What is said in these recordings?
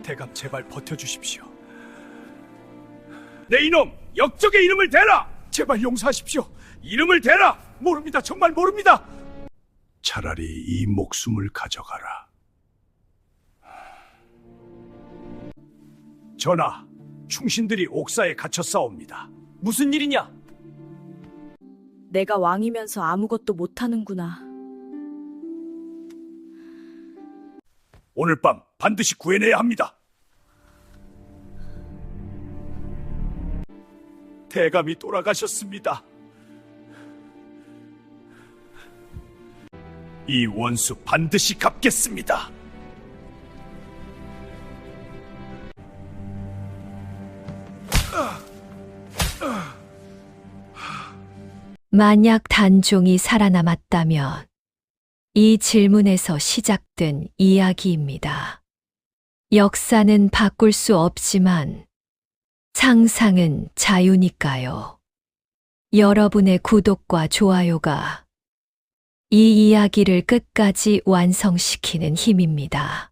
대감 제발 버텨주십시오. 내 이놈 역적의 이름을 대라. 제발 용서하십시오. 이름을 대라. 모릅니다. 정말 모릅니다. 차라리 이 목숨을 가져가라. 전하, 충신들이 옥사에 갇혀 싸웁니다. 무슨 일이냐? 내가 왕이면서 아무것도 못하는구나. 오늘 밤 반드시 구해내야 합니다. 대감이 돌아가셨습니다. 이 원수 반드시 갚겠습니다. 만약 단종이 살아남았다면 이 질문에서 시작된 이야기입니다. 역사는 바꿀 수 없지만 상상은 자유니까요. 여러분의 구독과 좋아요가 이 이야기를 끝까지 완성시키는 힘입니다.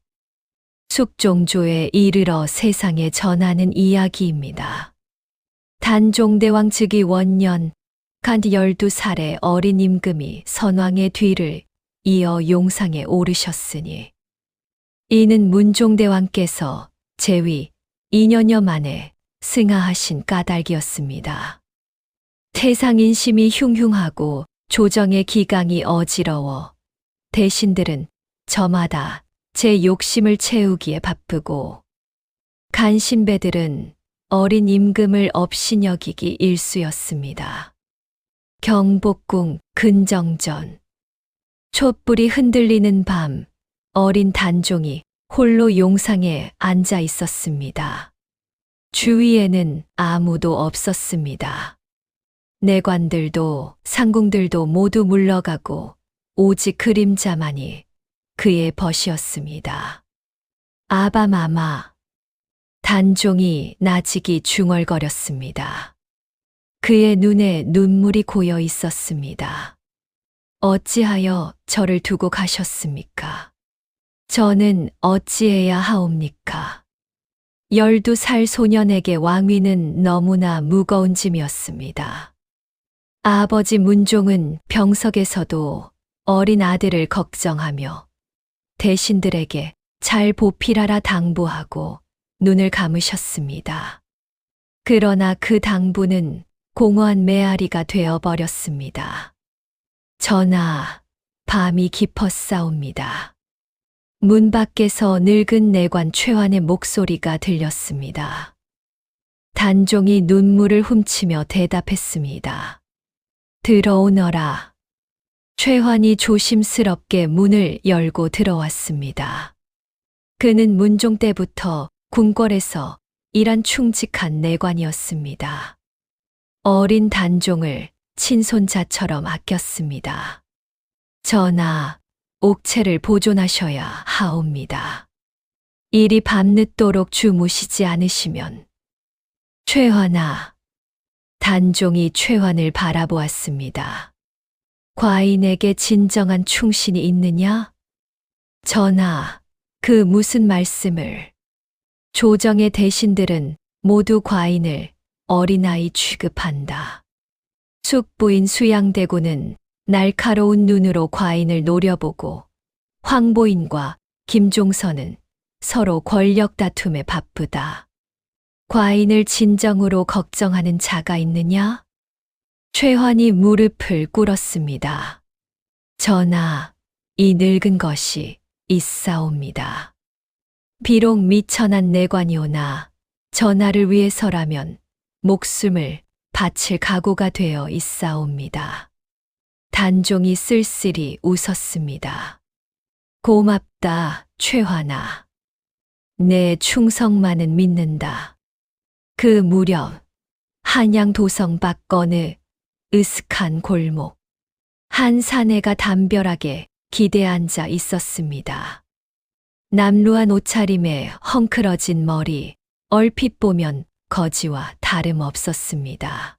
숙종조에 이르러 세상에 전하는 이야기입니다. 단종대왕 즉위 원년 간디 12살의 어린 임금이 선왕의 뒤를 이어 용상에 오르셨으니 이는 문종대왕께서 재위 2년여 만에 승하하신 까닭이었습니다. 태상 인심이 흉흉하고 조정의 기강이 어지러워 대신들은 저마다 제 욕심을 채우기에 바쁘고 간신배들은 어린 임금을 업신여기기 일쑤였습니다. 경복궁 근정전 촛불이 흔들리는 밤 어린 단종이 홀로 용상에 앉아 있었습니다. 주위에는 아무도 없었습니다. 내관들도 상궁들도 모두 물러가고 오직 그림자만이 그의 벗이었습니다. 아바마마 단종이 나직이 중얼거렸습니다. 그의 눈에 눈물이 고여 있었습니다. 어찌하여 저를 두고 가셨습니까? 저는 어찌해야 하옵니까? 12살 소년에게 왕위는 너무나 무거운 짐이었습니다. 아버지 문종은 병석에서도 어린 아들을 걱정하며 대신들에게 잘 보필하라 당부하고 눈을 감으셨습니다. 그러나 그 당부는 공허한 메아리가 되어버렸습니다. 전하, 밤이 깊었사옵니다. 문 밖에서 늙은 내관 최환의 목소리가 들렸습니다. 단종이 눈물을 훔치며 대답했습니다. 들어오너라. 최환이 조심스럽게 문을 열고 들어왔습니다. 그는 문종 때부터 궁궐에서 일한 충직한 내관이었습니다. 어린 단종을 친손자처럼 아꼈습니다. 전하, 옥체를 보존하셔야 하옵니다. 이리 밤늦도록 주무시지 않으시면. 최환아. 단종이 최환을 바라보았습니다. 과인에게 진정한 충신이 있느냐? 전하, 그 무슨 말씀을. 조정의 대신들은 모두 과인을 어린아이 취급한다. 숙부인 수양대고는 날카로운 눈으로 과인을 노려보고 황보인과 김종선은 서로 권력 다툼에 바쁘다. 과인을 진정으로 걱정하는 자가 있느냐? 최환이 무릎을 꿇었습니다. 전하, 이 늙은 것이 있사옵니다. 비록 미천한 내관이오나 전하를 위해서라면 목숨을 바칠 각오가 되어 있사옵니다. 단종이 쓸쓸히 웃었습니다. 고맙다, 최환아. 내 충성만은 믿는다. 그 무렵 한양 도성 밖 어느 으슥한 골목 한 사내가 담벼락에 기대 앉아 있었습니다. 남루한 옷차림에 헝클어진 머리, 얼핏 보면 거지와 다름없었습니다.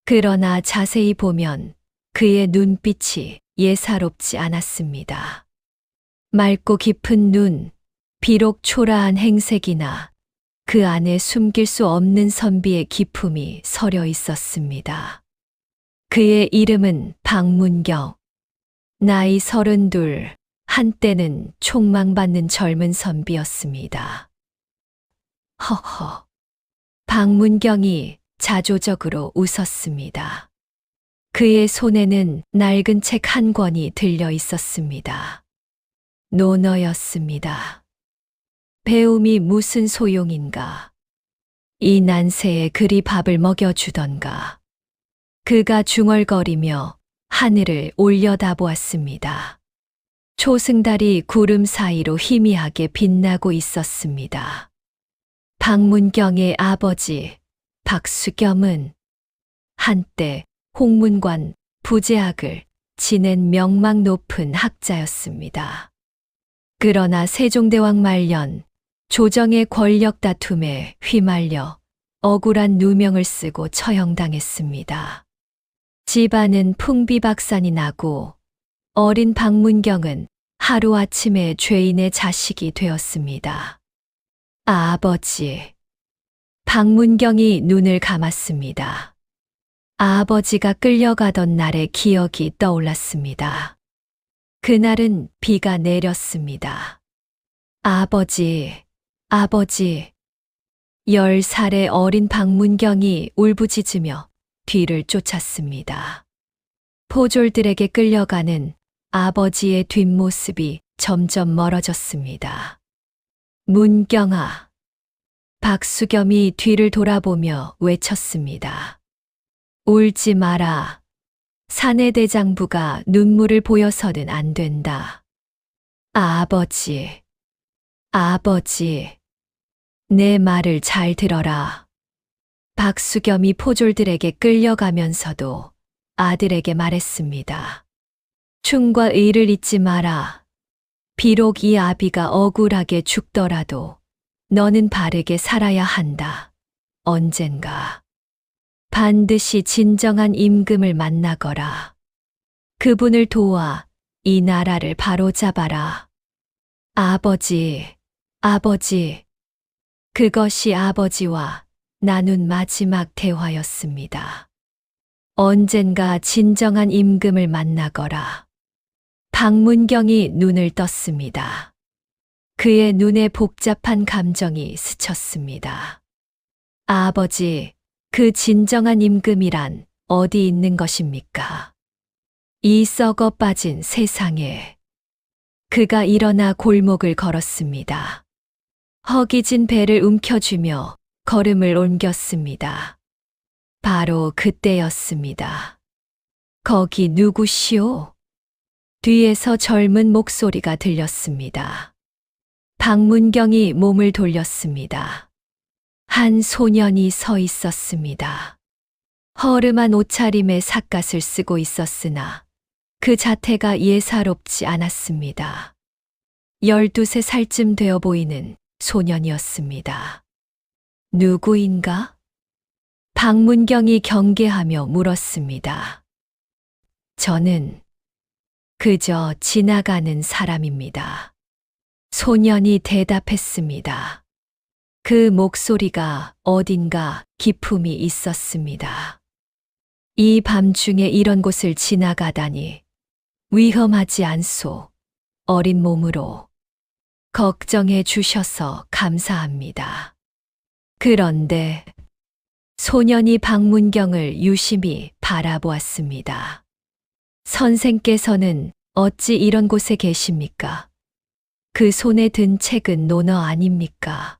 그러나 자세히 보면 그의 눈빛이 예사롭지 않았습니다. 맑고 깊은 눈, 비록 초라한 행색이나 그 안에 숨길 수 없는 선비의 기품이 서려 있었습니다. 그의 이름은 박문경. 나이 32, 한때는 촉망받는 젊은 선비였습니다. 허허. 박문경이 자조적으로 웃었습니다. 그의 손에는 낡은 책 한 권이 들려 있었습니다. 논어였습니다. 배움이 무슨 소용인가? 이 난세에 그리 밥을 먹여주던가. 그가 중얼거리며 하늘을 올려다보았습니다. 초승달이 구름 사이로 희미하게 빛나고 있었습니다. 박문경의 아버지 박수겸은 한때 홍문관 부제학을 지낸 명망 높은 학자였습니다. 그러나 세종대왕 말년 조정의 권력 다툼에 휘말려 억울한 누명을 쓰고 처형당했습니다. 집안은 풍비박산이 나고 어린 박문경은 하루아침에 죄인의 자식이 되었습니다. 아버지. 박문경이 눈을 감았습니다. 아버지가 끌려가던 날의 기억이 떠올랐습니다. 그날은 비가 내렸습니다. 아버지, 아버지. 10살의 어린 박문경이 울부짖으며 뒤를 쫓았습니다. 포졸들에게 끌려가는 아버지의 뒷모습이 점점 멀어졌습니다. 문경아. 박수겸이 뒤를 돌아보며 외쳤습니다. 울지 마라. 사내대장부가 눈물을 보여서는 안 된다. 아버지, 아버지, 내 말을 잘 들어라. 박수겸이 포졸들에게 끌려가면서도 아들에게 말했습니다. 충과 의를 잊지 마라. 비록 이 아비가 억울하게 죽더라도 너는 바르게 살아야 한다. 언젠가. 반드시 진정한 임금을 만나거라. 그분을 도와 이 나라를 바로잡아라. 아버지, 아버지. 그것이 아버지와 나눈 마지막 대화였습니다. 언젠가 진정한 임금을 만나거라. 박문경이 눈을 떴습니다. 그의 눈에 복잡한 감정이 스쳤습니다. 아버지, 그 진정한 임금이란 어디 있는 것입니까? 이 썩어 빠진 세상에. 그가 일어나 골목을 걸었습니다. 허기진 배를 움켜쥐며 걸음을 옮겼습니다. 바로 그때였습니다. 거기 누구시오? 뒤에서 젊은 목소리가 들렸습니다. 박문경이 몸을 돌렸습니다. 한 소년이 서 있었습니다. 허름한 옷차림에 삿갓을 쓰고 있었으나 그 자태가 예사롭지 않았습니다. 12살쯤 되어 보이는 소년이었습니다. 누구인가? 박문경이 경계하며 물었습니다. 저는 그저 지나가는 사람입니다. 소년이 대답했습니다. 그 목소리가 어딘가 기품이 있었습니다. 이 밤중에 이런 곳을 지나가다니 위험하지 않소. 어린 몸으로 걱정해 주셔서 감사합니다. 그런데 소년이 박문경을 유심히 바라보았습니다. 선생께서는 어찌 이런 곳에 계십니까? 그 손에 든 책은 논어 아닙니까?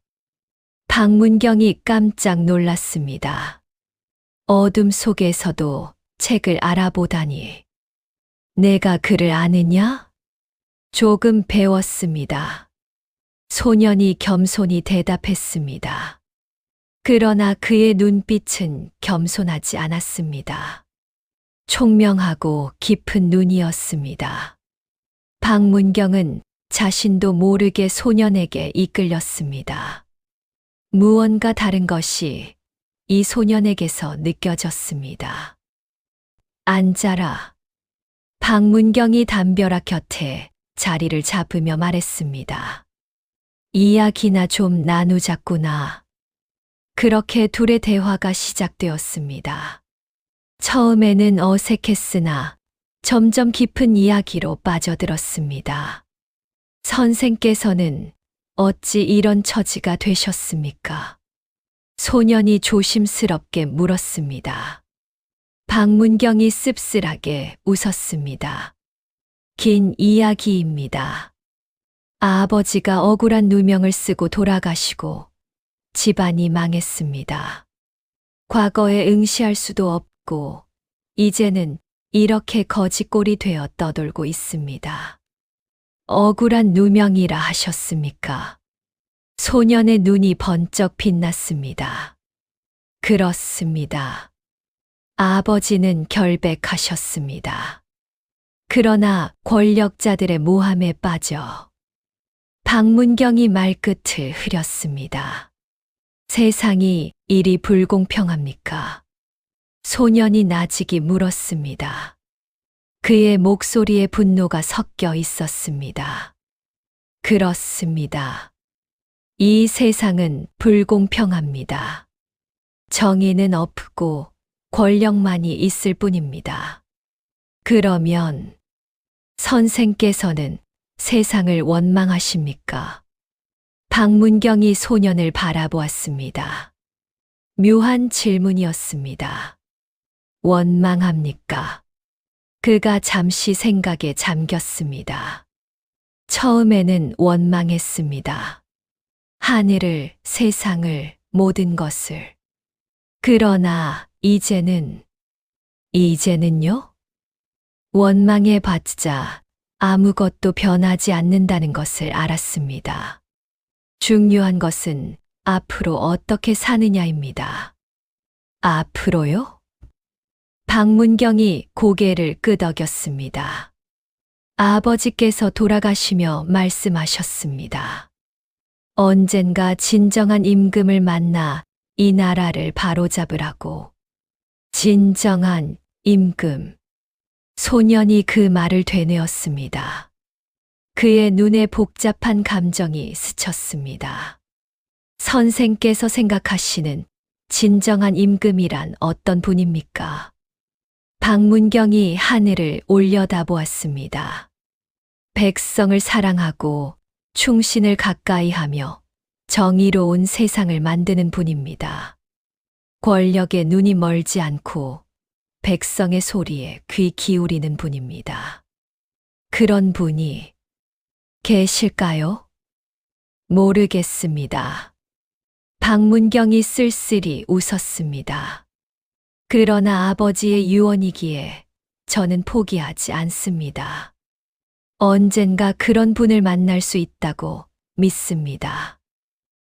박문경이 깜짝 놀랐습니다. 어둠 속에서도 책을 알아보다니. 내가 그를 아느냐? 조금 배웠습니다. 소년이 겸손히 대답했습니다. 그러나 그의 눈빛은 겸손하지 않았습니다. 총명하고 깊은 눈이었습니다. 박문경은 자신도 모르게 소년에게 이끌렸습니다. 무언가 다른 것이 이 소년에게서 느껴졌습니다. 앉아라. 박문경이 담벼락 곁에 자리를 잡으며 말했습니다. 이야기나 좀 나누자꾸나. 그렇게 둘의 대화가 시작되었습니다. 처음에는 어색했으나 점점 깊은 이야기로 빠져들었습니다. 선생께서는 어찌 이런 처지가 되셨습니까? 소년이 조심스럽게 물었습니다. 박문경이 씁쓸하게 웃었습니다. 긴 이야기입니다. 아버지가 억울한 누명을 쓰고 돌아가시고 집안이 망했습니다. 과거에 응시할 수도 없고 이제는 이렇게 거지꼴이 되어 떠돌고 있습니다. 억울한 누명이라 하셨습니까? 소년의 눈이 번쩍 빛났습니다. 그렇습니다. 아버지는 결백하셨습니다. 그러나 권력자들의 모함에 빠져 박문경이 말끝을 흐렸습니다. 세상이 이리 불공평합니까? 소년이 나직이 물었습니다. 그의 목소리에 분노가 섞여 있었습니다. 그렇습니다. 이 세상은 불공평합니다. 정의는 없고 권력만이 있을 뿐입니다. 그러면 선생께서는 세상을 원망하십니까? 박문경이 소년을 바라보았습니다. 묘한 질문이었습니다. 원망합니까? 그가 잠시 생각에 잠겼습니다. 처음에는 원망했습니다. 하늘을, 세상을, 모든 것을. 그러나 이제는요? 원망해 봤자 아무것도 변하지 않는다는 것을 알았습니다. 중요한 것은 앞으로 어떻게 사느냐입니다. 앞으로요? 박문경이 고개를 끄덕였습니다. 아버지께서 돌아가시며 말씀하셨습니다. 언젠가 진정한 임금을 만나 이 나라를 바로잡으라고. 진정한 임금. 소년이 그 말을 되뇌었습니다. 그의 눈에 복잡한 감정이 스쳤습니다. 선생께서 생각하시는 진정한 임금이란 어떤 분입니까? 박문경이 하늘을 올려다보았습니다. 백성을 사랑하고 충신을 가까이 하며 정의로운 세상을 만드는 분입니다. 권력에 눈이 멀지 않고 백성의 소리에 귀 기울이는 분입니다. 그런 분이 계실까요? 모르겠습니다. 박문경이 쓸쓸히 웃었습니다. 그러나 아버지의 유언이기에 저는 포기하지 않습니다. 언젠가 그런 분을 만날 수 있다고 믿습니다.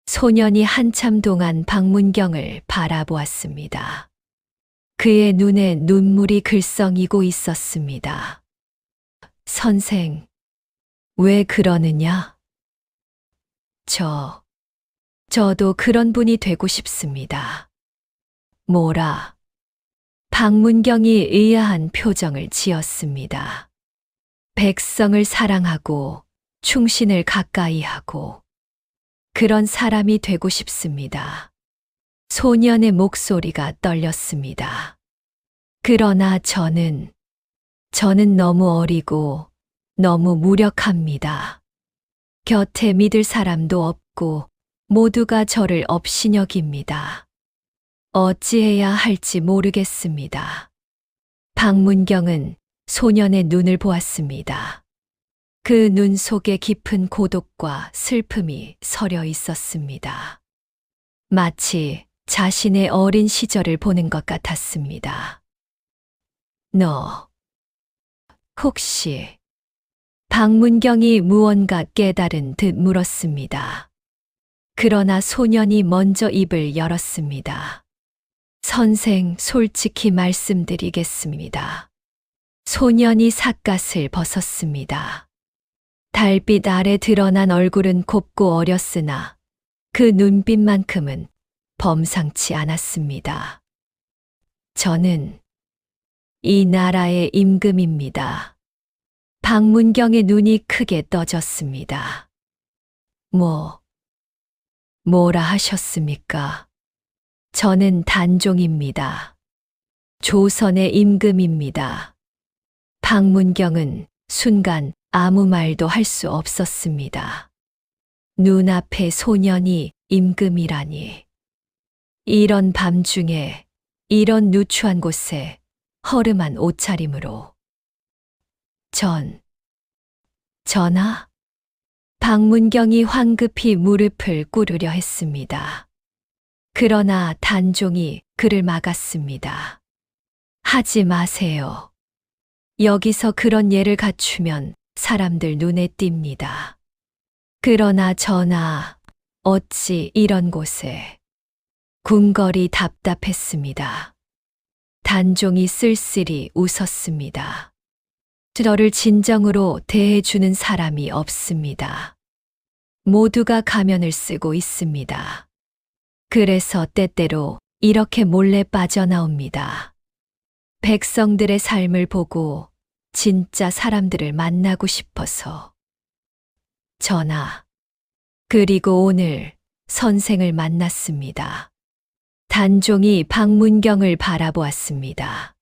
소년이 한참 동안 박문경을 바라보았습니다. 그의 눈에 눈물이 글썽이고 있었습니다. 선생, 왜 그러느냐? 저도 그런 분이 되고 싶습니다. 뭐라? 박문경이 의아한 표정을 지었습니다. 백성을 사랑하고 충신을 가까이 하고 그런 사람이 되고 싶습니다. 소년의 목소리가 떨렸습니다. 그러나 저는 너무 어리고 너무 무력합니다. 곁에 믿을 사람도 없고 모두가 저를 업신여깁니다. 어찌해야 할지 모르겠습니다. 박문경은 소년의 눈을 보았습니다. 그 눈 속에 깊은 고독과 슬픔이 서려 있었습니다. 마치 자신의 어린 시절을 보는 것 같았습니다. 너, 혹시, 박문경이 무언가 깨달은 듯 물었습니다. 그러나 소년이 먼저 입을 열었습니다. 선생, 솔직히 말씀드리겠습니다. 소년이 삿갓을 벗었습니다. 달빛 아래 드러난 얼굴은 곱고 어렸으나 그 눈빛만큼은 범상치 않았습니다. 저는 이 나라의 임금입니다. 박문경의 눈이 크게 떠졌습니다. 뭐라 하셨습니까? 저는 단종입니다. 조선의 임금입니다. 박문경은 순간 아무 말도 할 수 없었습니다. 눈앞에 소년이 임금이라니. 이런 밤중에 이런 누추한 곳에 허름한 옷차림으로. 전하? 박문경이 황급히 무릎을 꿇으려 했습니다. 그러나 단종이 그를 막았습니다. 하지 마세요. 여기서 그런 예를 갖추면 사람들 눈에 띕니다. 그러나 전하, 어찌 이런 곳에. 궁궐이 답답했습니다. 단종이 쓸쓸히 웃었습니다. 저를 진정으로 대해주는 사람이 없습니다. 모두가 가면을 쓰고 있습니다. 그래서 때때로 이렇게 몰래 빠져나옵니다. 백성들의 삶을 보고 진짜 사람들을 만나고 싶어서. 전하, 그리고 오늘 선생을 만났습니다. 단종이 박문경을 바라보았습니다.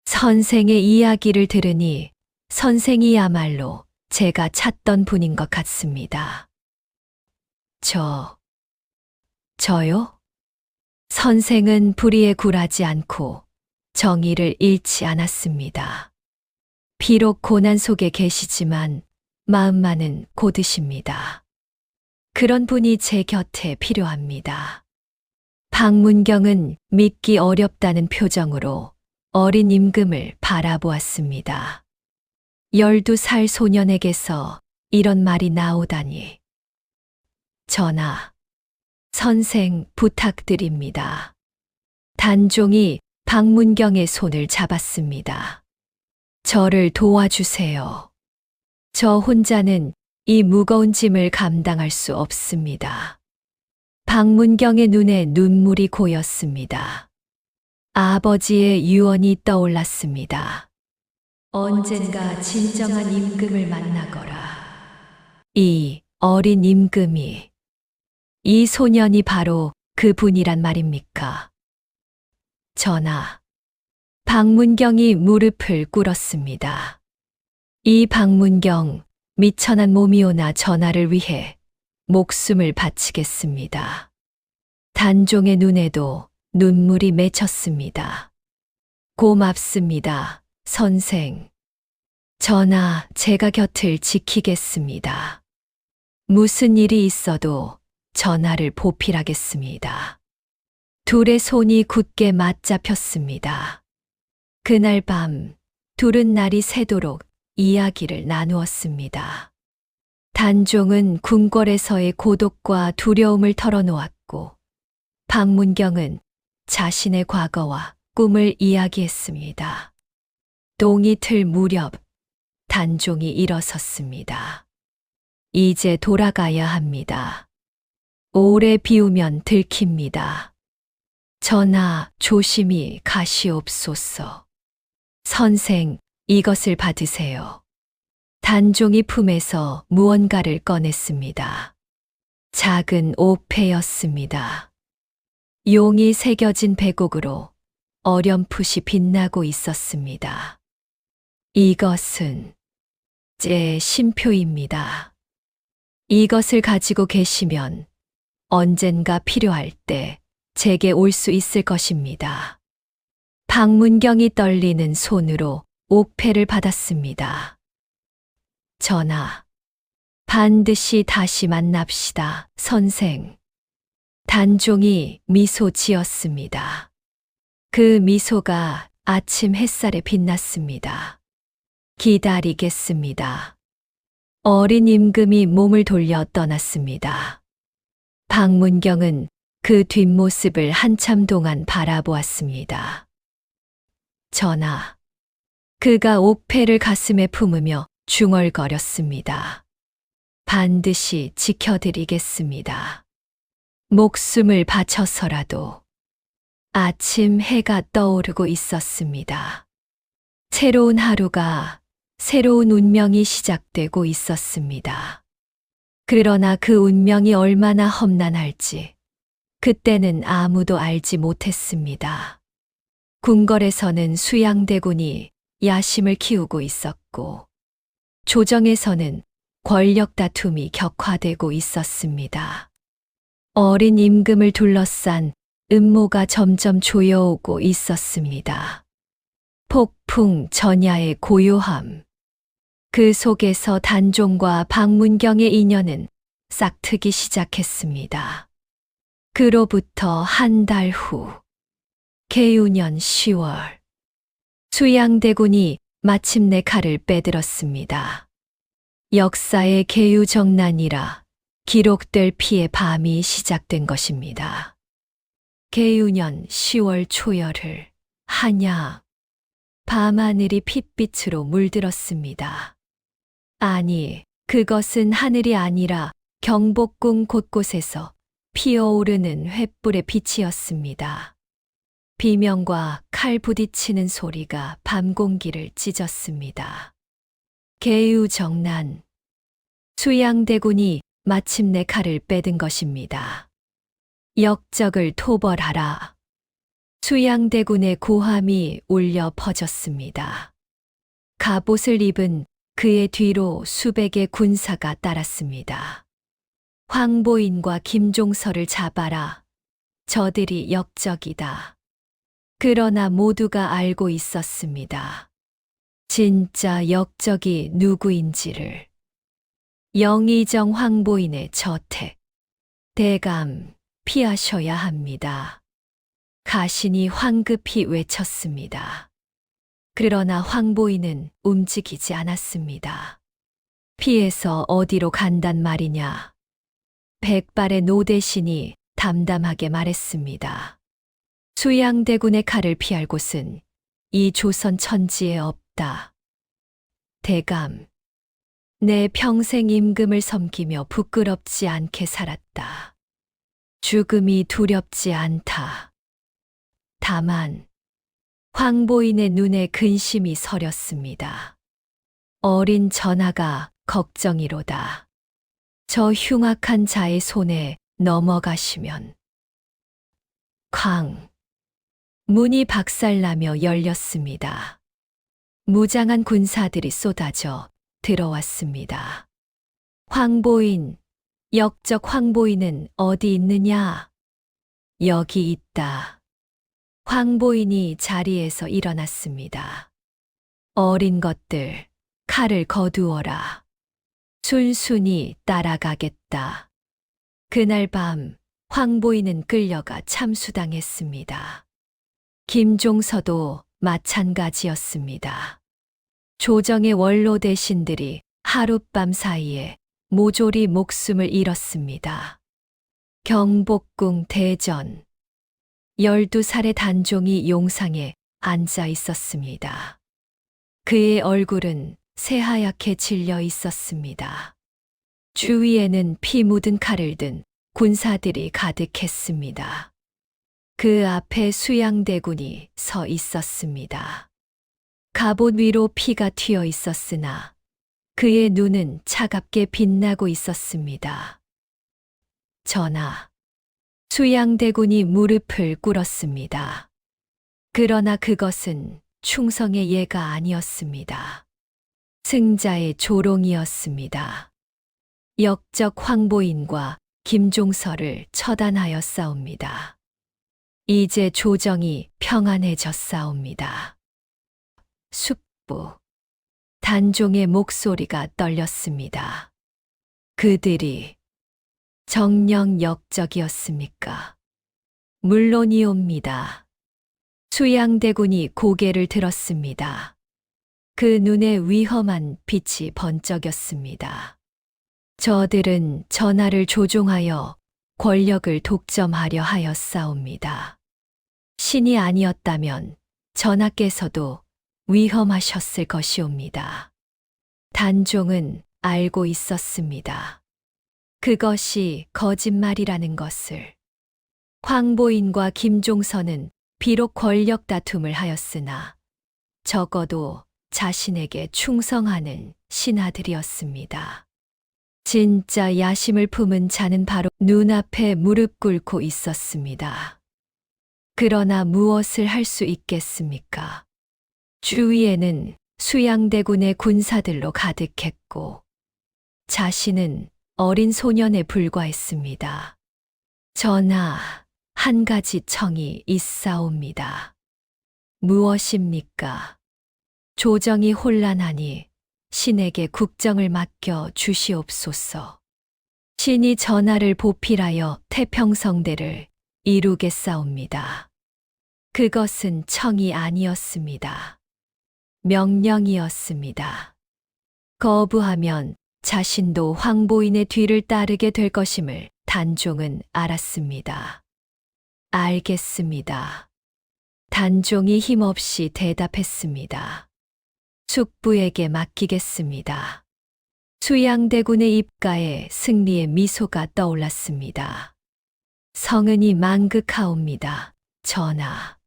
선생의 이야기를 들으니 선생이야말로 제가 찾던 분인 것 같습니다. 저요? 선생은 불의에 굴하지 않고 정의를 잃지 않았습니다. 비록 고난 속에 계시지만 마음만은 고드십니다. 그런 분이 제 곁에 필요합니다. 박문경은 믿기 어렵다는 표정으로 어린 임금을 바라보았습니다. 12살 소년에게서 이런 말이 나오다니. 전하, 선생 부탁드립니다. 단종이 박문경의 손을 잡았습니다. 저를 도와주세요. 저 혼자는 이 무거운 짐을 감당할 수 없습니다. 박문경의 눈에 눈물이 고였습니다. 아버지의 유언이 떠올랐습니다. 언젠가 진정한 임금을 만나거라. 이 어린 임금이, 이 소년이 바로 그분이란 말입니까? 전하, 박문경이 무릎을 꿇었습니다. 이 박문경, 미천한 몸이오나 전하를 위해 목숨을 바치겠습니다. 단종의 눈에도 눈물이 맺혔습니다. 고맙습니다, 선생. 전하, 제가 곁을 지키겠습니다. 무슨 일이 있어도 전하를 보필하겠습니다. 둘의 손이 굳게 맞잡혔습니다. 그날 밤, 둘은 날이 새도록 이야기를 나누었습니다. 단종은 궁궐에서의 고독과 두려움을 털어놓았고, 박문경은 자신의 과거와 꿈을 이야기했습니다. 동이 틀 무렵, 단종이 일어섰습니다. 이제 돌아가야 합니다. 오래 비우면 들킵니다. 전하, 조심히 가시옵소서. 선생, 이것을 받으세요. 단종이 품에서 무언가를 꺼냈습니다. 작은 옥패였습니다. 용이 새겨진 배곡으로 어렴풋이 빛나고 있었습니다. 이것은 제 신표입니다. 이것을 가지고 계시면 언젠가 필요할 때 제게 올 수 있을 것입니다. 박문경이 떨리는 손으로 옥패를 받았습니다. 전하, 반드시 다시 만납시다, 선생. 단종이 미소 지었습니다. 그 미소가 아침 햇살에 빛났습니다. 기다리겠습니다. 어린 임금이 몸을 돌려 떠났습니다. 박문경은 그 뒷모습을 한참 동안 바라보았습니다. 전하, 그가 옥패를 가슴에 품으며 중얼거렸습니다. 반드시 지켜드리겠습니다. 목숨을 바쳐서라도. 아침 해가 떠오르고 있었습니다. 새로운 하루가, 새로운 운명이 시작되고 있었습니다. 그러나 그 운명이 얼마나 험난할지 그때는 아무도 알지 못했습니다. 궁궐에서는 수양대군이 야심을 키우고 있었고 조정에서는 권력 다툼이 격화되고 있었습니다. 어린 임금을 둘러싼 음모가 점점 조여오고 있었습니다. 폭풍 전야의 고요함. 그 속에서 단종과 박문경의 인연은 싹트기 시작했습니다. 그로부터 한 달 후, 계유년 10월, 수양대군이 마침내 칼을 빼들었습니다. 역사의 계유정난이라 기록될 피의 밤이 시작된 것입니다. 계유년 10월 초열흘, 한야, 밤하늘이 핏빛으로 물들었습니다. 아니, 그것은 하늘이 아니라 경복궁 곳곳에서 피어오르는 횃불의 빛이었습니다. 비명과 칼 부딪히는 소리가 밤 공기를 찢었습니다. 계유정난. 수양대군이 마침내 칼을 빼든 것입니다. 역적을 토벌하라. 수양대군의 고함이 울려 퍼졌습니다. 갑옷을 입은 그의 뒤로 수백의 군사가 따랐습니다. 황보인과 김종서를 잡아라. 저들이 역적이다. 그러나 모두가 알고 있었습니다. 진짜 역적이 누구인지를. 영의정 황보인의 저택. 대감, 피하셔야 합니다. 가신이 황급히 외쳤습니다. 그러나 황보인은 움직이지 않았습니다. 피해서 어디로 간단 말이냐. 백발의 노대신이 담담하게 말했습니다. 수양대군의 칼을 피할 곳은 이 조선 천지에 없다. 대감, 내 평생 임금을 섬기며 부끄럽지 않게 살았다. 죽음이 두렵지 않다. 다만 황보인의 눈에 근심이 서렸습니다. 어린 전하가 걱정이로다. 저 흉악한 자의 손에 넘어가시면. 쾅. 문이 박살나며 열렸습니다. 무장한 군사들이 쏟아져 들어왔습니다. 황보인, 역적 황보인은 어디 있느냐? 여기 있다. 황보인이 자리에서 일어났습니다. 어린 것들, 칼을 거두어라. 순순히 따라가겠다. 그날 밤 황보인은 끌려가 참수당했습니다. 김종서도 마찬가지였습니다. 조정의 원로 대신들이 하룻밤 사이에 모조리 목숨을 잃었습니다. 경복궁 대전. 12살의 단종이 용상에 앉아 있었습니다. 그의 얼굴은 새하얗게 질려 있었습니다. 주위에는 피 묻은 칼을 든 군사들이 가득했습니다. 그 앞에 수양대군이 서 있었습니다. 갑옷 위로 피가 튀어 있었으나 그의 눈은 차갑게 빛나고 있었습니다. 전하, 수양대군이 무릎을 꿇었습니다. 그러나 그것은 충성의 예가 아니었습니다. 승자의 조롱이었습니다. 역적 황보인과 김종서를 처단하였사옵니다. 이제 조정이 평안해졌사옵니다. 숙부. 단종의 목소리가 떨렸습니다. 그들이 정녕 역적이었습니까? 물론이옵니다. 수양대군이 고개를 들었습니다. 그 눈에 위험한 빛이 번쩍였습니다. 저들은 전하를 조종하여 권력을 독점하려 하였사옵니다. 신이 아니었다면 전하께서도 위험하셨을 것이옵니다. 단종은 알고 있었습니다. 그것이 거짓말이라는 것을. 황보인과 김종서는 비록 권력 다툼을 하였으나 적어도 자신에게 충성하는 신하들이었습니다. 진짜 야심을 품은 자는 바로 눈앞에 무릎 꿇고 있었습니다. 그러나 무엇을 할 수 있겠습니까? 주위에는 수양대군의 군사들로 가득했고 자신은 어린 소년에 불과했습니다. 전하, 한 가지 청이 있사옵니다. 무엇입니까? 조정이 혼란하니 신에게 국정을 맡겨 주시옵소서. 신이 전하를 보필하여 태평성대를 이루겠사옵니다. 그것은 청이 아니었습니다. 명령이었습니다. 거부하면 자신도 황보인의 뒤를 따르게 될 것임을 단종은 알았습니다. 알겠습니다. 단종이 힘없이 대답했습니다. 숙부에게 맡기겠습니다. 수양대군의 입가에 승리의 미소가 떠올랐습니다. 성은이 만극하옵니다, 전하.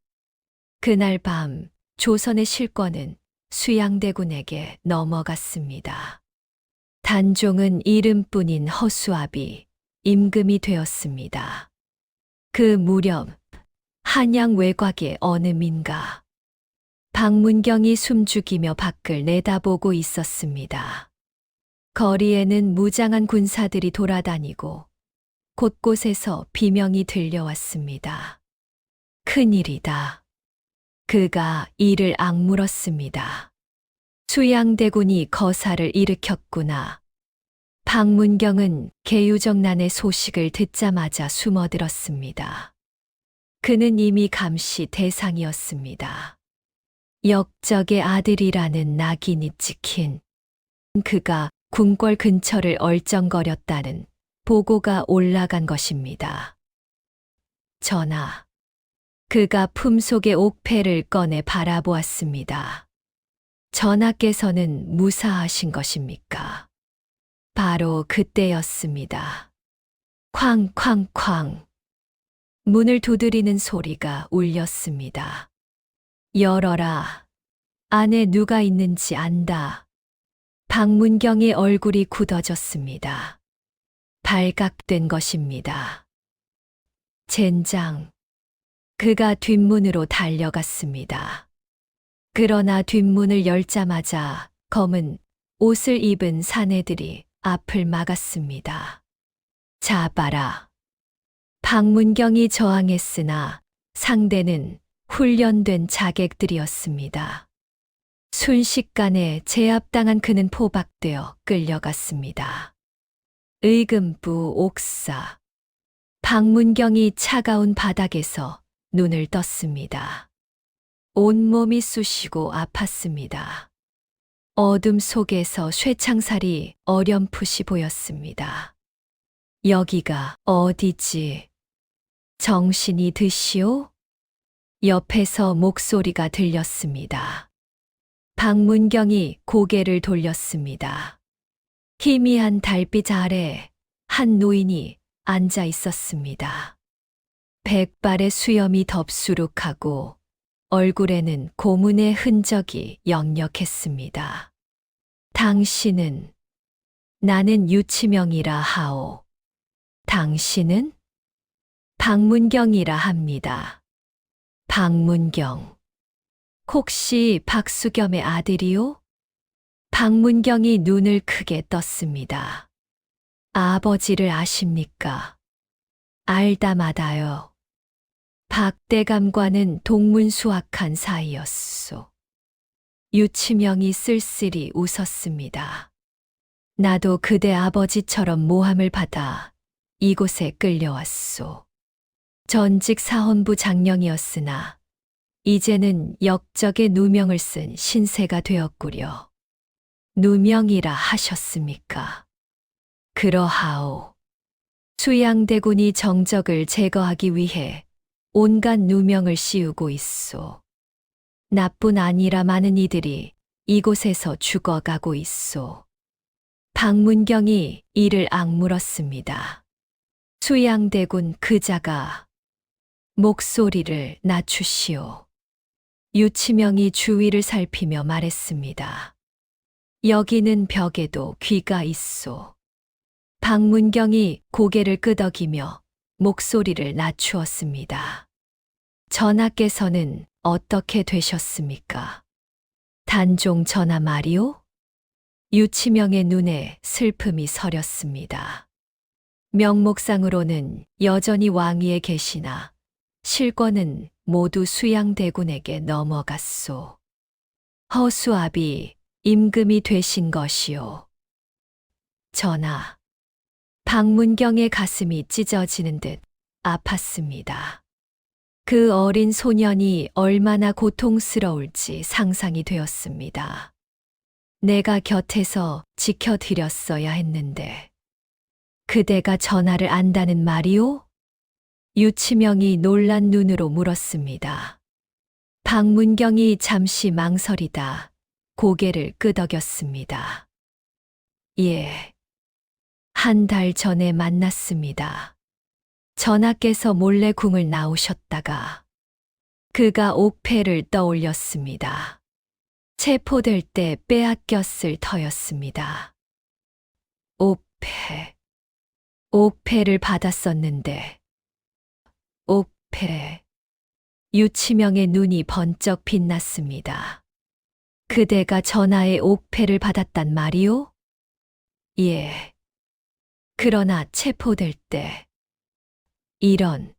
그날 밤 조선의 실권은 수양대군에게 넘어갔습니다. 단종은 이름뿐인 허수아비, 임금이 되었습니다. 그 무렵 한양 외곽의 어느 민가 박문경이 숨죽이며 밖을 내다보고 있었습니다. 거리에는 무장한 군사들이 돌아다니고 곳곳에서 비명이 들려왔습니다. 큰일이다. 그가 이를 악물었습니다. 수양대군이 거사를 일으켰구나. 박문경은 계유정난의 소식을 듣자마자 숨어들었습니다. 그는 이미 감시 대상이었습니다. 역적의 아들이라는 낙인이 찍힌 그가 궁궐 근처를 얼쩡거렸다는 보고가 올라간 것입니다. 전하, 그가 품속의 옥패를 꺼내 바라보았습니다. 전하께서는 무사하신 것입니까? 바로 그때였습니다. 쾅쾅쾅. 문을 두드리는 소리가 울렸습니다. 열어라. 안에 누가 있는지 안다. 박문경의 얼굴이 굳어졌습니다. 발각된 것입니다. 젠장. 그가 뒷문으로 달려갔습니다. 그러나 뒷문을 열자마자 검은 옷을 입은 사내들이 앞을 막았습니다. 잡아라. 박문경이 저항했으나 상대는 훈련된 자객들이었습니다. 순식간에 제압당한 그는 포박되어 끌려갔습니다. 의금부 옥사. 박문경이 차가운 바닥에서 눈을 떴습니다. 온몸이 쑤시고 아팠습니다. 어둠 속에서 쇠창살이 어렴풋이 보였습니다. 여기가 어디지? 정신이 드시오? 옆에서 목소리가 들렸습니다. 박문경이 고개를 돌렸습니다. 희미한 달빛 아래 한 노인이 앉아 있었습니다. 백발의 수염이 덥수룩하고 얼굴에는 고문의 흔적이 역력했습니다. 당신은? 나는 유치명이라 하오. 당신은? 박문경이라 합니다. 박문경. 혹시 박수겸의 아들이요? 박문경이 눈을 크게 떴습니다. 아버지를 아십니까? 알다 마다요. 박대감과는 동문수악한 사이였소. 유치명이 쓸쓸히 웃었습니다. 나도 그대 아버지처럼 모함을 받아 이곳에 끌려왔소. 전직 사헌부 장령이었으나 이제는 역적의 누명을 쓴 신세가 되었구려. 누명이라 하셨습니까? 그러하오. 수양대군이 정적을 제거하기 위해 온갖 누명을 씌우고 있소. 나뿐 아니라 많은 이들이 이곳에서 죽어가고 있소. 박문경이 이를 악물었습니다. 수양대군 그자가 목소리를 낮추시오. 유치명이 주위를 살피며 말했습니다. 여기는 벽에도 귀가 있소. 박문경이 고개를 끄덕이며 목소리를 낮추었습니다. 전하께서는 어떻게 되셨습니까? 단종 전하 말이오? 유치명의 눈에 슬픔이 서렸습니다. 명목상으로는 여전히 왕위에 계시나 실권은 모두 수양대군에게 넘어갔소. 허수아비 임금이 되신 것이오. 전하, 박문경의 가슴이 찢어지는 듯 아팠습니다. 그 어린 소년이 얼마나 고통스러울지 상상이 되었습니다. 내가 곁에서 지켜드렸어야 했는데. 그대가 전하를 안다는 말이오? 유치명이 놀란 눈으로 물었습니다. 박문경이 잠시 망설이다 고개를 끄덕였습니다. 예. 한 달 전에 만났습니다. 전하께서 몰래 궁을 나오셨다가 그가 옥패를 떠올렸습니다. 체포될 때 빼앗겼을 터였습니다. 옥패. 옥패를 받았었는데. 옥패. 유치명의 눈이 번쩍 빛났습니다. 그대가 전하의 옥패를 받았단 말이오? 예. 그러나 체포될 때. 이런.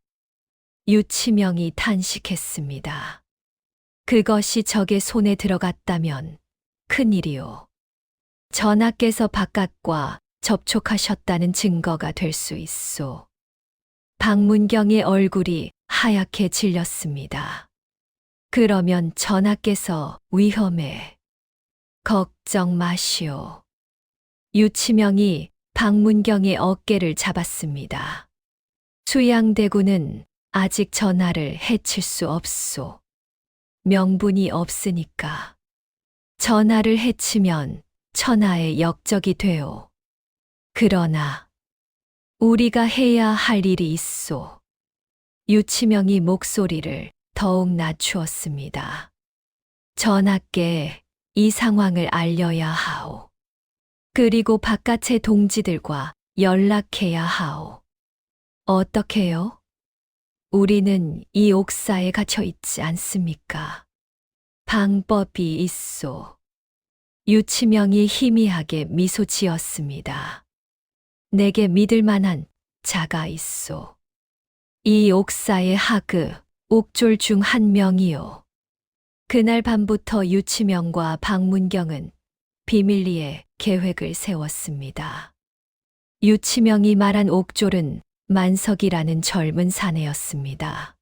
유치명이 탄식했습니다. 그것이 적의 손에 들어갔다면 큰일이오. 전하께서 바깥과 접촉하셨다는 증거가 될 수 있소. 박문경의 얼굴이 하얗게 질렸습니다. 그러면 전하께서 위험해. 걱정 마시오. 유치명이 박문경의 어깨를 잡았습니다. 수양대군은 아직 전하를 해칠 수 없소. 명분이 없으니까. 전하를 해치면 천하의 역적이 되오. 그러나 우리가 해야 할 일이 있소. 유치명이 목소리를 더욱 낮추었습니다. 전하께 이 상황을 알려야 하오. 그리고 바깥의 동지들과 연락해야 하오. 어떻게요? 우리는 이 옥사에 갇혀 있지 않습니까? 방법이 있소. 유치명이 희미하게 미소 지었습니다. 내게 믿을 만한 자가 있소. 이 옥사의 하그, 옥졸 중 한 명이요. 그날 밤부터 유치명과 박문경은 비밀리에 계획을 세웠습니다. 유치명이 말한 옥졸은 만석이라는 젊은 사내였습니다.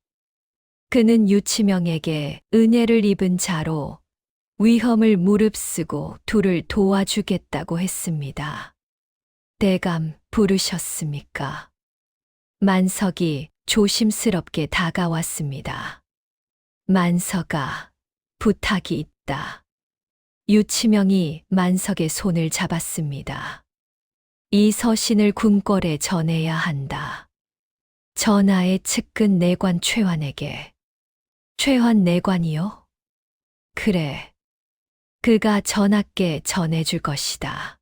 그는 유치명에게 은혜를 입은 자로 위험을 무릅쓰고 둘을 도와주겠다고 했습니다. 대감 부르셨습니까? 만석이 조심스럽게 다가왔습니다. 만석아, 부탁이 있다. 유치명이 만석의 손을 잡았습니다. 이 서신을 궁궐에 전해야 한다. 전하의 측근 내관 최환에게. 최환 내관이요? 그래. 그가 전하께 전해줄 것이다.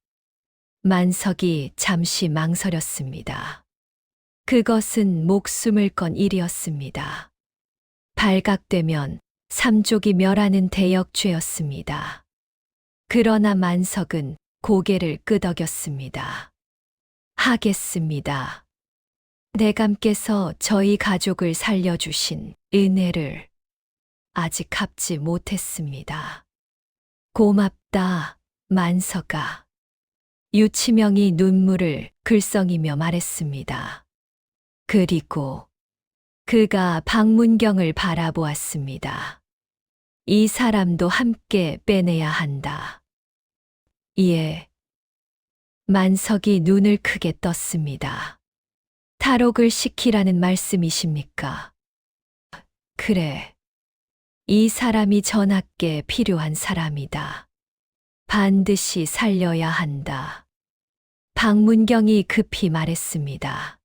만석이 잠시 망설였습니다. 그것은 목숨을 건 일이었습니다. 발각되면 삼족이 멸하는 대역죄였습니다. 그러나 만석은 고개를 끄덕였습니다. 하겠습니다. 내감께서 저희 가족을 살려주신 은혜를 아직 갚지 못했습니다. 고맙다, 만석아. 유치명이 눈물을 글썽이며 말했습니다. 그리고 그가 박문경을 바라보았습니다. 이 사람도 함께 빼내야 한다. 예. 만석이 눈을 크게 떴습니다. 탈옥을 시키라는 말씀이십니까? 그래. 이 사람이 전하께 필요한 사람이다. 반드시 살려야 한다. 박문경이 급히 말했습니다.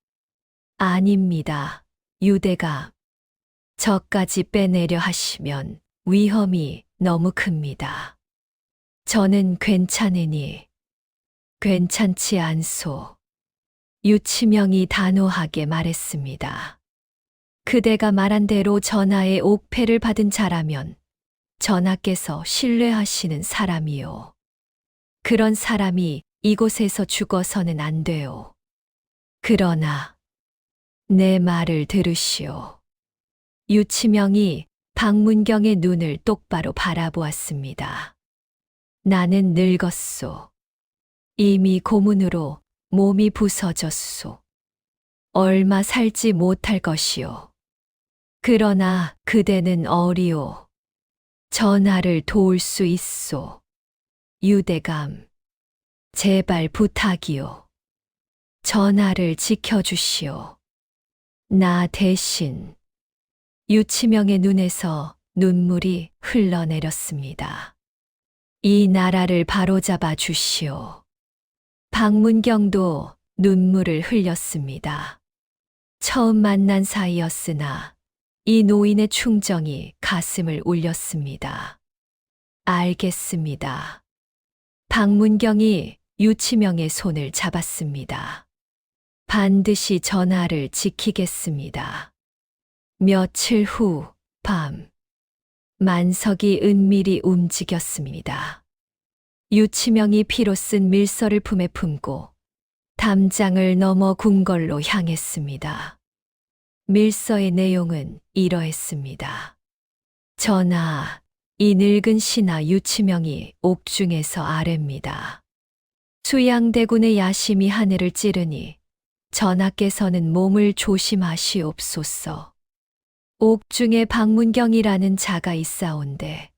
아닙니다. 유대가 저까지 빼내려 하시면 위험이 너무 큽니다. 저는 괜찮으니 괜찮지 않소. 유치명이 단호하게 말했습니다. 그대가 말한 대로 전하의 옥패를 받은 자라면 전하께서 신뢰하시는 사람이요. 그런 사람이 이곳에서 죽어서는 안 돼요. 그러나 내 말을 들으시오. 유치명이 박문경의 눈을 똑바로 바라보았습니다. 나는 늙었소. 이미 고문으로 몸이 부서졌소. 얼마 살지 못할 것이오. 그러나 그대는 어리오. 전하를 도울 수 있소. 유대감, 제발 부탁이오. 전하를 지켜주시오. 나 대신. 유치명의 눈에서 눈물이 흘러내렸습니다. 이 나라를 바로잡아 주시오. 박문경도 눈물을 흘렸습니다. 처음 만난 사이였으나 이 노인의 충정이 가슴을 울렸습니다. 알겠습니다. 박문경이 유치명의 손을 잡았습니다. 반드시 전하를 지키겠습니다. 며칠 후 밤, 만석이 은밀히 움직였습니다. 유치명이 피로 쓴 밀서를 품에 품고 담장을 넘어 궁궐로 향했습니다. 밀서의 내용은 이러했습니다. 전하, 이 늙은 신하 유치명이 옥중에서 아뢰입니다. 수양대군의 야심이 하늘을 찌르니 전하께서는 몸을 조심하시옵소서. 옥중에 박문경이라는 자가 있사온데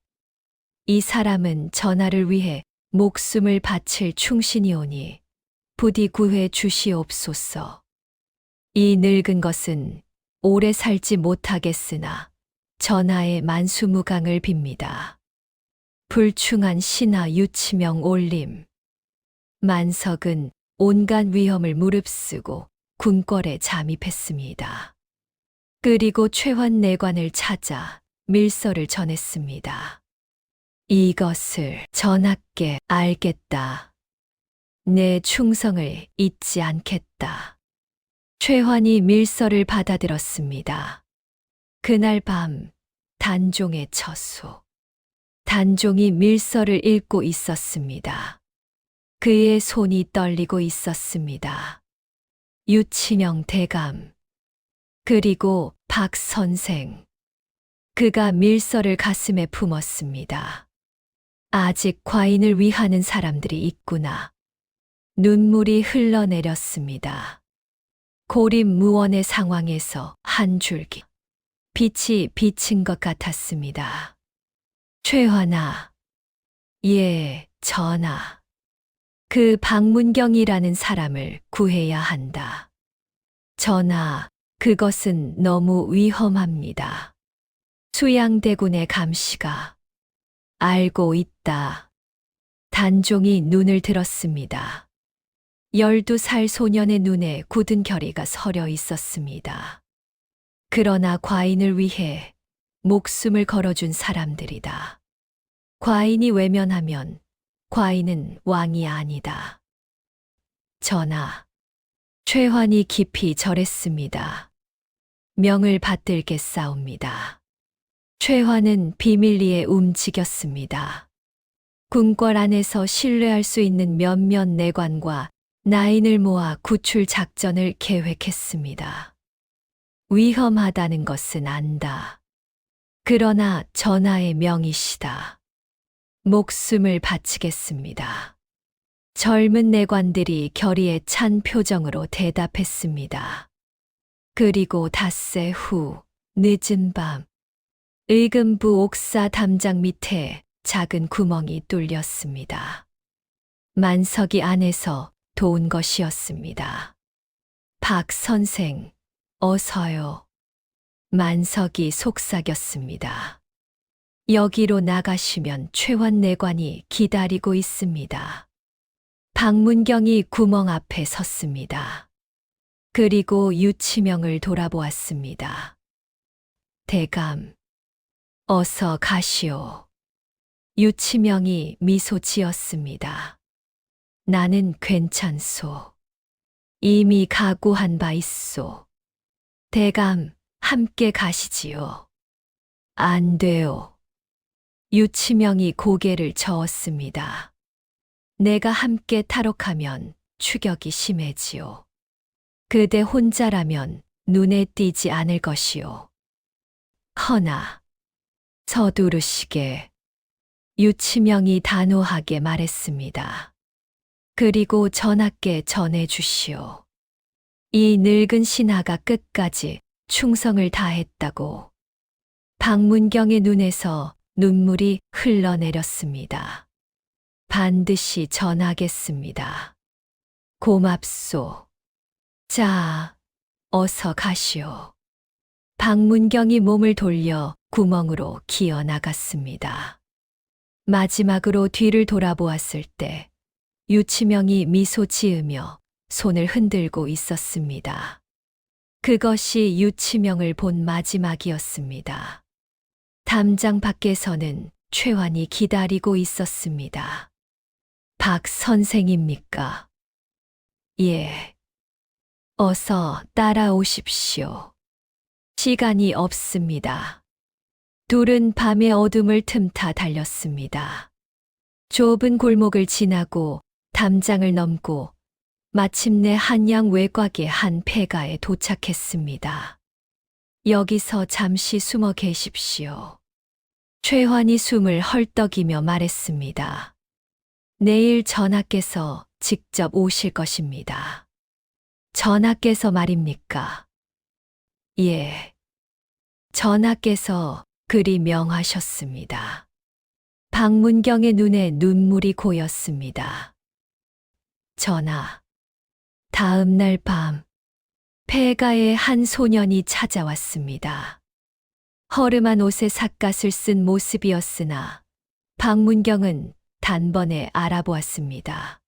이 사람은 전하를 위해 목숨을 바칠 충신이오니 부디 구해 주시옵소서. 이 늙은 것은 오래 살지 못하겠으나 전하의 만수무강을 빕니다. 불충한 신하 유치명 올림. 만석은 온갖 위험을 무릅쓰고 궁궐에 잠입했습니다. 그리고 최환내관을 찾아 밀서를 전했습니다. 이것을 전하께 알겠다. 내 충성을 잊지 않겠다. 최환이 밀서를 받아들었습니다. 그날 밤 단종의 처소. 단종이 밀서를 읽고 있었습니다. 그의 손이 떨리고 있었습니다. 유치명 대감, 그리고 박 선생. 그가 밀서를 가슴에 품었습니다. 아직 과인을 위하는 사람들이 있구나. 눈물이 흘러내렸습니다. 고립무원의 상황에서 한 줄기 빛이 비친 것 같았습니다. 최환아, 예, 전하. 그 박문경이라는 사람을 구해야 한다. 전하, 그것은 너무 위험합니다. 수양대군의 감시가 알고 있다. 단종이 눈을 들었습니다. 12살 소년의 눈에 굳은 결의가 서려 있었습니다. 그러나 과인을 위해 목숨을 걸어준 사람들이다. 과인이 외면하면 과인은 왕이 아니다. 전하, 최환이 깊이 절했습니다. 명을 받들겠사옵니다. 최환은 비밀리에 움직였습니다. 궁궐 안에서 신뢰할 수 있는 몇몇 내관과 나인을 모아 구출 작전을 계획했습니다. 위험하다는 것은 안다. 그러나 전하의 명이시다. 목숨을 바치겠습니다. 젊은 내관들이 결의에 찬 표정으로 대답했습니다. 그리고 닷새 후 늦은 밤, 의금부 옥사 담장 밑에 작은 구멍이 뚫렸습니다. 만석이 안에서 도운 것이었습니다. 박 선생, 어서요. 만석이 속삭였습니다. 여기로 나가시면 최환 내관이 기다리고 있습니다. 박문경이 구멍 앞에 섰습니다. 그리고 유치명을 돌아보았습니다. 대감, 어서 가시오. 유치명이 미소 지었습니다. 나는 괜찮소. 이미 각오한 바 있소. 대감, 함께 가시지요. 안 돼요. 유치명이 고개를 저었습니다. 내가 함께 탈옥하면 추격이 심해지요. 그대 혼자라면 눈에 띄지 않을 것이요. 허나, 서두르시게. 유치명이 단호하게 말했습니다. 그리고 전하께 전해주시오. 이 늙은 신하가 끝까지 충성을 다했다고. 박문경의 눈에서 눈물이 흘러내렸습니다. 반드시 전하겠습니다. 고맙소. 자, 어서 가시오. 박문경이 몸을 돌려 구멍으로 기어 나갔습니다. 마지막으로 뒤를 돌아보았을 때 유치명이 미소 지으며 손을 흔들고 있었습니다. 그것이 유치명을 본 마지막이었습니다. 담장 밖에서는 최환이 기다리고 있었습니다. 박 선생입니까? 예. 어서 따라오십시오. 시간이 없습니다. 둘은 밤의 어둠을 틈타 달렸습니다. 좁은 골목을 지나고 담장을 넘고 마침내 한양 외곽의 한 폐가에 도착했습니다. 여기서 잠시 숨어 계십시오. 최환이 숨을 헐떡이며 말했습니다. 내일 전하께서 직접 오실 것입니다. 전하께서 말입니까? 예. 전하께서 그리 명하셨습니다. 박문경의 눈에 눈물이 고였습니다. 전하. 다음 날 밤, 폐가에 한 소년이 찾아왔습니다. 허름한 옷에 삿갓을 쓴 모습이었으나 박문경은 단번에 알아보았습니다.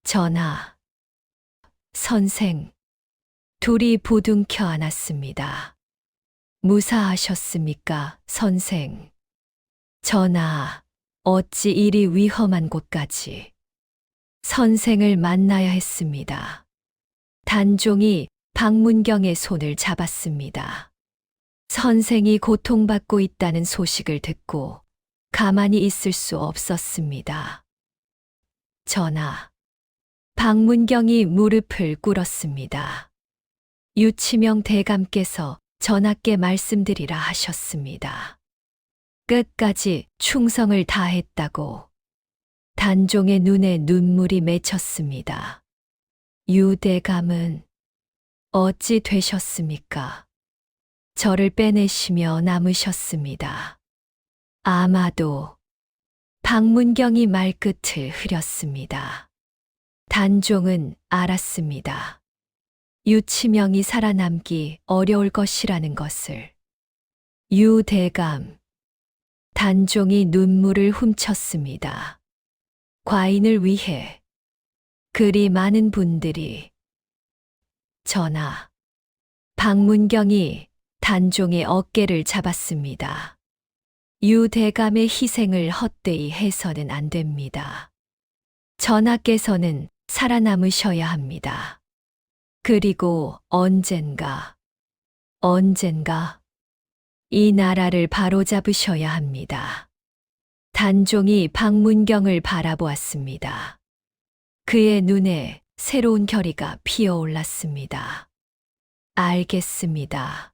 전하. 선생. 둘이 부둥켜 안았습니다. 무사하셨습니까, 선생? 전하, 어찌 이리 위험한 곳까지. 선생을 만나야 했습니다. 단종이 박문경의 손을 잡았습니다. 선생이 고통받고 있다는 소식을 듣고 가만히 있을 수 없었습니다. 전하. 박문경이 무릎을 꿇었습니다. 유치명 대감께서 전하께 말씀드리라 하셨습니다. 끝까지 충성을 다했다고. 단종의 눈에 눈물이 맺혔습니다. 유대감은 어찌 되셨습니까? 저를 빼내시며 남으셨습니다. 아마도. 박문경이 말끝을 흐렸습니다. 단종은 알았습니다. 유치명이 살아남기 어려울 것이라는 것을. 유대감. 단종이 눈물을 훔쳤습니다. 과인을 위해 그리 많은 분들이. 전하. 박문경이 단종의 어깨를 잡았습니다. 유대감의 희생을 헛되이 해서는 안 됩니다. 전하께서는 살아남으셔야 합니다. 그리고 언젠가 이 나라를 바로잡으셔야 합니다. 단종이 박문경을 바라보았습니다. 그의 눈에 새로운 결의가 피어올랐습니다. 알겠습니다.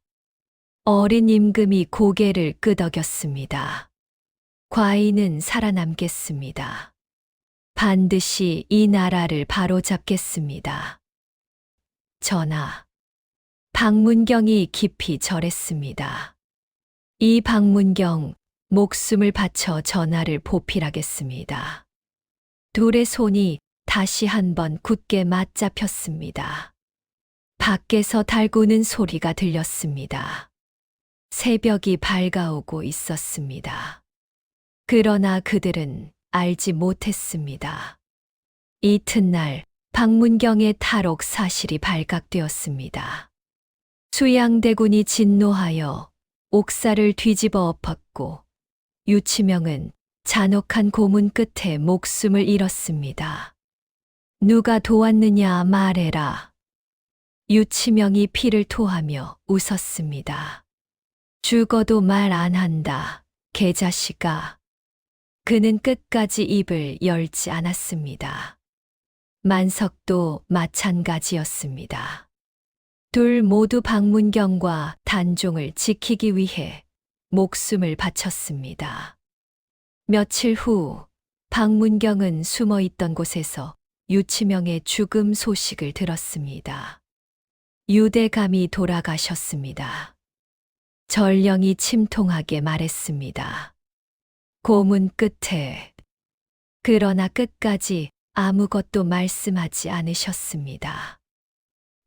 어린 임금이 고개를 끄덕였습니다. 과인은 살아남겠습니다. 반드시 이 나라를 바로잡겠습니다. 전하. 박문경이 깊이 절했습니다. 이 박문경 목숨을 바쳐 전하를 보필하겠습니다. 둘의 손이 다시 한번 굳게 맞잡혔습니다. 밖에서 달구는 소리가 들렸습니다. 새벽이 밝아오고 있었습니다. 그러나 그들은 알지 못했습니다. 이튿날 박문경의 탈옥 사실이 발각되었습니다. 수양대군이 진노하여 옥사를 뒤집어 엎었고 유치명은 잔혹한 고문 끝에 목숨을 잃었습니다. 누가 도왔느냐 말해라. 유치명이 피를 토하며 웃었습니다. 죽어도 말 안 한다, 개자식아. 그는 끝까지 입을 열지 않았습니다. 만석도 마찬가지였습니다. 둘 모두 박문경과 단종을 지키기 위해 목숨을 바쳤습니다. 며칠 후 박문경은 숨어 있던 곳에서 유치명의 죽음 소식을 들었습니다. 유대감이 돌아가셨습니다. 전령이 침통하게 말했습니다. 고문 끝에. 그러나 끝까지 아무것도 말씀하지 않으셨습니다.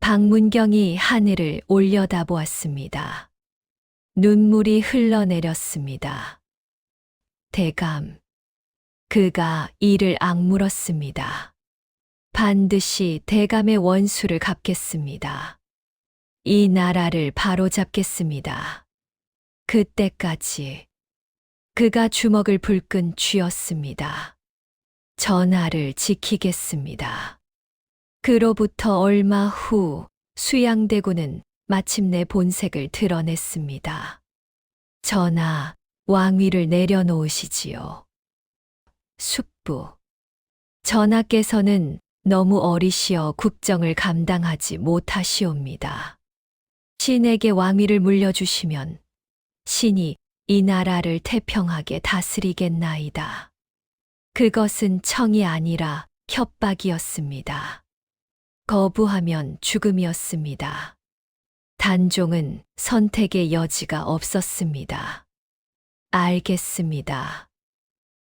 박문경이 하늘을 올려다보았습니다. 눈물이 흘러내렸습니다. 대감. 그가 이를 악물었습니다. 반드시 대감의 원수를 갚겠습니다. 이 나라를 바로잡겠습니다. 그때까지 그가 주먹을 불끈 쥐었습니다. 전하를 지키겠습니다. 그로부터 얼마 후 수양대군은 마침내 본색을 드러냈습니다. 전하, 왕위를 내려놓으시지요. 숙부. 전하께서는 너무 어리시어 국정을 감당하지 못하시옵니다. 신에게 왕위를 물려주시면 신이 이 나라를 태평하게 다스리겠나이다. 그것은 청이 아니라 협박이었습니다. 거부하면 죽음이었습니다. 단종은 선택의 여지가 없었습니다. 알겠습니다.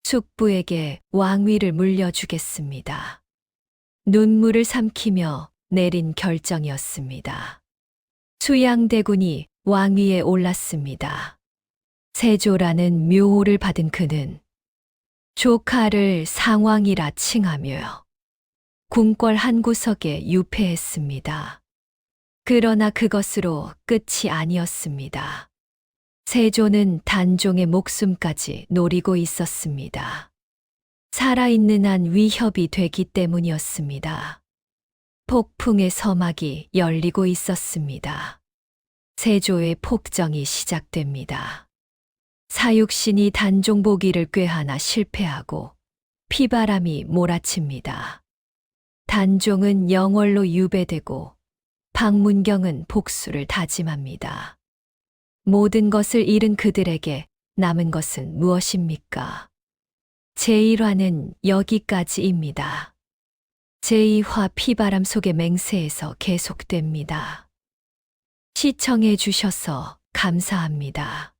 숙부에게 왕위를 물려주겠습니다. 눈물을 삼키며 내린 결정이었습니다. 수양대군이 왕위에 올랐습니다. 세조라는 묘호를 받은 그는 조카를 상왕이라 칭하며 궁궐 한 구석에 유폐했습니다. 그러나 그것으로 끝이 아니었습니다. 세조는 단종의 목숨까지 노리고 있었습니다. 살아있는 한 위협이 되기 때문이었습니다. 폭풍의 서막이 열리고 있었습니다. 세조의 폭정이 시작됩니다. 사육신이 단종 보기를 꾀하나 실패하고 피바람이 몰아칩니다. 단종은 영월로 유배되고 박문경은 복수를 다짐합니다. 모든 것을 잃은 그들에게 남은 것은 무엇입니까? 제1화는 여기까지입니다. 제2화 피바람 속의 맹세에서 계속됩니다. 시청해 주셔서 감사합니다.